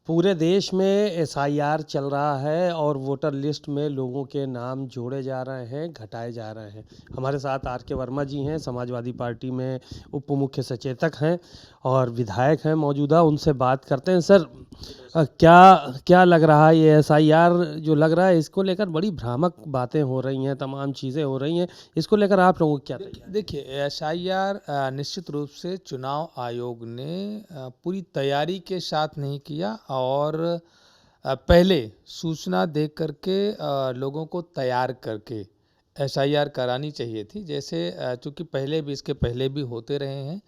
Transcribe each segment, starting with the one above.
पूरे देश में एसआईआर चल रहा है और वोटर लिस्ट में लोगों के नाम जोड़े जा रहे हैं, घटाए जा रहे हैं। हमारे साथ आर के वर्मा जी हैं, समाजवादी पार्टी में उप मुख्य सचेतक हैं और विधायक हैं मौजूदा। उनसे बात करते हैं। सर, क्या क्या लग रहा है, ये एसआईआर जो लग रहा है इसको लेकर बड़ी भ्रामक बातें हो रही हैं, तमाम चीज़ें हो रही हैं, इसको लेकर आप लोगों को क्या तैयारी? देखिए, एसआईआर निश्चित रूप से चुनाव आयोग ने पूरी तैयारी के साथ नहीं किया और पहले सूचना दे करके लोगों को तैयार करके एसआईआर करानी चाहिए थी। जैसे चूंकि पहले भी इसके पहले भी होते रहे हैं,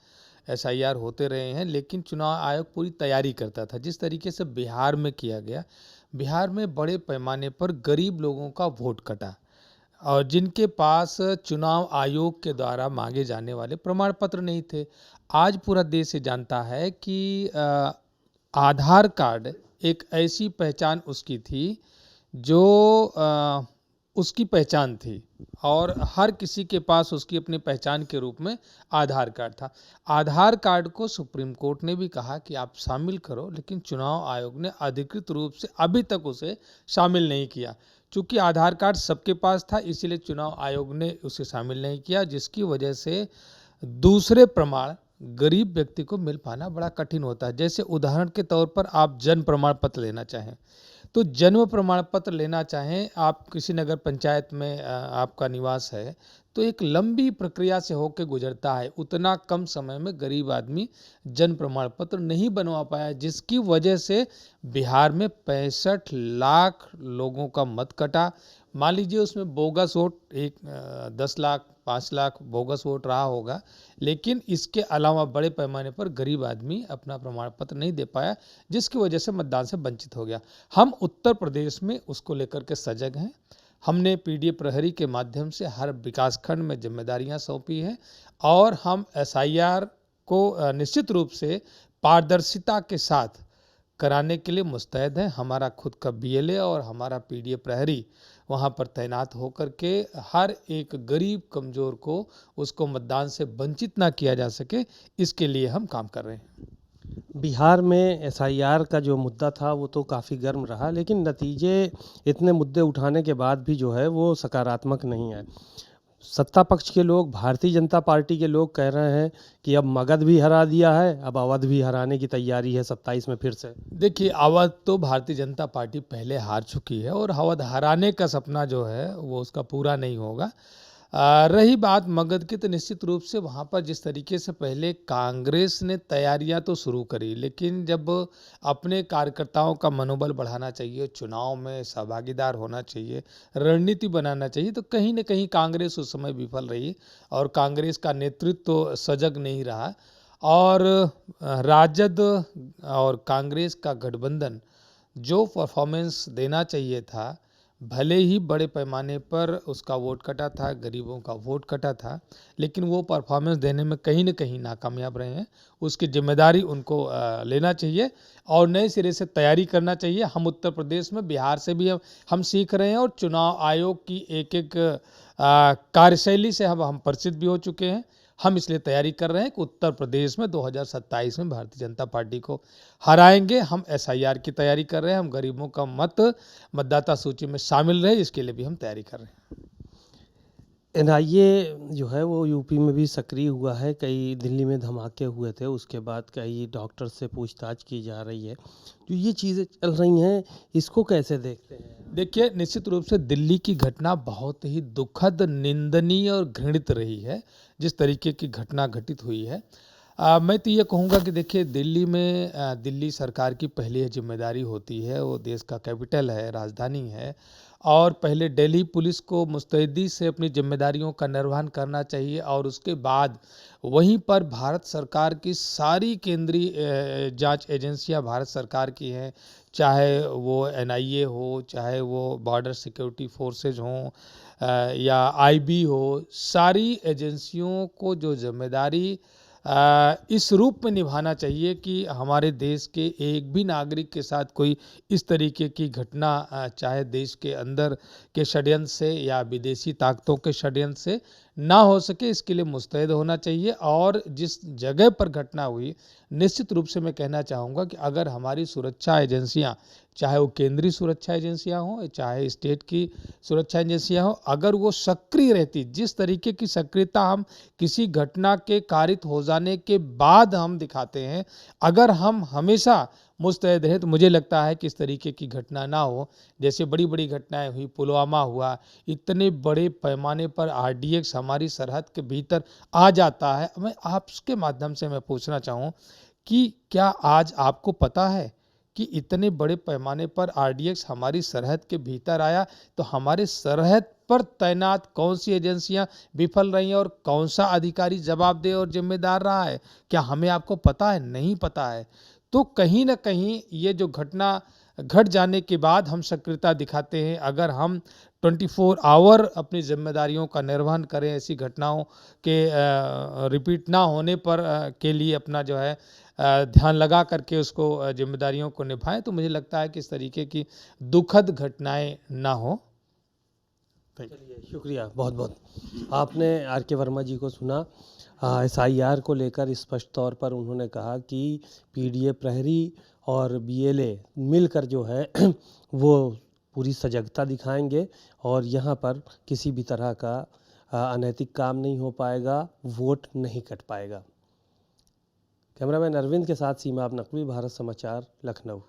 एसआईआर होते रहे हैं, लेकिन चुनाव आयोग पूरी तैयारी करता था। जिस तरीके से बिहार में किया गया, बिहार में बड़े पैमाने पर गरीब लोगों का वोट कटा और जिनके पास चुनाव आयोग के द्वारा मांगे जाने वाले प्रमाण पत्र नहीं थे। आज पूरा देश ये जानता है कि आधार कार्ड एक ऐसी पहचान उसकी थी जो उसकी पहचान थी और हर किसी के पास उसकी अपनी पहचान के रूप में आधार कार्ड था। आधार कार्ड को सुप्रीम कोर्ट ने भी कहा कि आप शामिल करो, लेकिन चुनाव आयोग ने अधिकृत रूप से अभी तक उसे शामिल नहीं किया। चूंकि आधार कार्ड सबके पास था, इसीलिए चुनाव आयोग ने उसे शामिल नहीं किया, जिसकी वजह से दूसरे प्रमाण गरीब व्यक्ति को मिल पाना बड़ा कठिन होता है। जैसे उदाहरण के तौर पर आप जन्म प्रमाण पत्र लेना चाहें, तो जन्म प्रमाण पत्र लेना चाहें, आप किसी नगर पंचायत में आपका निवास है, तो एक लंबी प्रक्रिया से होकर गुजरता है। उतना कम समय में गरीब आदमी जन्म प्रमाण पत्र नहीं बनवा पाया, जिसकी वजह से बिहार में 65 लाख लोगों का मत कटा। मान लीजिए उसमें bogus vote 10 lakh 5 lakh bogus vote रहा होगा, लेकिन इसके अलावा बड़े पैमाने पर गरीब आदमी अपना प्रमाण पत्र नहीं दे पाया, जिसकी वजह से मतदान से वंचित हो गया। हम उत्तर प्रदेश में उसको लेकर के सजग हैं। हमने पीडीए प्रहरी के माध्यम से हर विकासखंड में जिम्मेदारियां सौंपी हैं और हम एसआईआर को निश्चित रूप से पारदर्शिता के साथ कराने के लिए मुस्तैद हैं। हमारा खुद का बीएलए और हमारा पीडीए प्रहरी वहां पर तैनात होकर के हर एक गरीब कमजोर को उसको मतदान से वंचित ना किया जा सके, इसके लिए हम काम कर रहे हैं। बिहार में एसआईआर का जो मुद्दा था वो तो काफ़ी गर्म रहा, लेकिन नतीजे इतने मुद्दे उठाने के बाद भी जो है वो सकारात्मक नहीं है। सत्ता पक्ष के लोग, भारतीय जनता पार्टी के लोग कह रहे हैं कि अब मगध भी हरा दिया है, अब अवध भी हराने की तैयारी है 27 में फिर से। देखिए, अवध तो भारतीय जनता पार्टी पहले हार चुकी है और अवध हराने का सपना जो है वो उसका पूरा नहीं होगा। रही बात मगध की, तो निश्चित रूप से वहाँ पर जिस तरीके से पहले कांग्रेस ने तैयारियां तो शुरू करी, लेकिन जब अपने कार्यकर्ताओं का मनोबल बढ़ाना चाहिए, चुनाव में सहभागीदार होना चाहिए, रणनीति बनाना चाहिए, तो कहीं न कहीं कांग्रेस उस समय विफल रही और कांग्रेस का नेतृत्व तो सजग नहीं रहा और राजद और कांग्रेस का गठबंधन जो परफॉर्मेंस देना चाहिए था, भले ही बड़े पैमाने पर उसका वोट कटा था, गरीबों का वोट कटा था, लेकिन वो परफॉर्मेंस देने में कहीं न कहीं नाकामयाब रहे हैं। उसकी जिम्मेदारी उनको लेना चाहिए और नए सिरे से तैयारी करना चाहिए। हम उत्तर प्रदेश में, बिहार से भी हम सीख रहे हैं और चुनाव आयोग की एक कार्यशैली से हम परिचित भी हो चुके हैं। हम इसलिए तैयारी कर रहे हैं कि उत्तर प्रदेश में 2027 में भारतीय जनता पार्टी को हराएंगे। हम एसआईआर की तैयारी कर रहे हैं, हम गरीबों का मत मतदाता सूची में शामिल रहे, इसके लिए भी हम तैयारी कर रहे हैं। एनआईए जो है वो यूपी में भी सक्रिय हुआ है, कई दिल्ली में धमाके हुए थे, उसके बाद कई डॉक्टर से पूछताछ की जा रही है। जो ये चीज़ें चल रही हैं, इसको कैसे देखते हैं? देखिए, निश्चित रूप से दिल्ली की घटना बहुत ही दुखद, निंदनीय और घृणित रही है, जिस तरीके की घटना घटित हुई है। मैं तो ये कहूँगा कि देखिए, दिल्ली में दिल्ली सरकार की पहली ये जिम्मेदारी होती है, वो देश का कैपिटल है, राजधानी है और पहले दिल्ली पुलिस को मुस्तैदी से अपनी जिम्मेदारियों का निर्वहन करना चाहिए और उसके बाद वहीं पर भारत सरकार की सारी केंद्रीय जांच एजेंसियां भारत सरकार की हैं, चाहे वो एनआईए हो, चाहे वो बॉर्डर सिक्योरिटी फोर्सेज हों या आईबी हो, सारी एजेंसियों को जो जिम्मेदारी इस रूप में निभाना चाहिए कि हमारे देश के एक भी नागरिक के साथ कोई इस तरीके की घटना चाहे देश के अंदर के षड्यंत्र से या विदेशी ताकतों के षड्यंत्र से ना हो सके इसके लिए मुस्तैद होना चाहिए। और जिस जगह पर घटना हुई, निश्चित रूप से मैं कहना चाहूँगा कि अगर हमारी सुरक्षा एजेंसियाँ, चाहे वो केंद्रीय सुरक्षा एजेंसियाँ हों, चाहे स्टेट की सुरक्षा एजेंसियाँ हों, अगर वो सक्रिय रहती, जिस तरीके की सक्रियता हम किसी घटना के कारित हो जाने के बाद हम दिखाते हैं, अगर हम हमेशा मुस्तैद रहें, तो मुझे लगता है कि इस तरीके की घटना ना हो। जैसे बड़ी-बड़ी घटनाएँ हुई, पुलवामा हुआ, इतने बड़े पैमाने पर आरडीएक्स हमारी सरहद के भीतर आ जाता है। मैं आपके माध्यम से मैं पूछना चाहूँ कि क्या आज आपको पता है कि इतने बड़े पैमाने पर आरडीएक्स हमारी सरहद के भीतर आया, तो हमारे सरहद पर तैनात कौन-सी एजेंसियाँ विफल रही हैं और कौन-सा अधिकारी जवाबदेह और ज़िम्मेदार रहा है? क्या हमें आपको पता है? नहीं पता है। तो कहीं न कहीं ये जो घटना घट जाने के बाद हम सक्रियता दिखाते हैं, अगर हम 24 आवर अपनी ज़िम्मेदारियों का निर्वहन करें, ऐसी घटनाओं के रिपीट ना होने पर के लिए अपना जो है ध्यान लगा करके उसको ज़िम्मेदारियों को निभाएँ, तो मुझे लगता है कि इस तरीके की दुखद घटनाएँ ना हो। चलिए, शुक्रिया बहुत-बहुत। आपने आर के वर्मा जी को सुना। एसआईआर को लेकर स्पष्ट तौर पर उन्होंने कहा कि पीडीए प्रहरी और बीएलए मिलकर जो है वो पूरी सजगता दिखाएंगे और यहाँ पर किसी भी तरह का अनैतिक काम नहीं हो पाएगा, वोट नहीं कट पाएगा। कैमरामैन अरविंद के साथ सीमा नकवी, भारत समाचार, लखनऊ।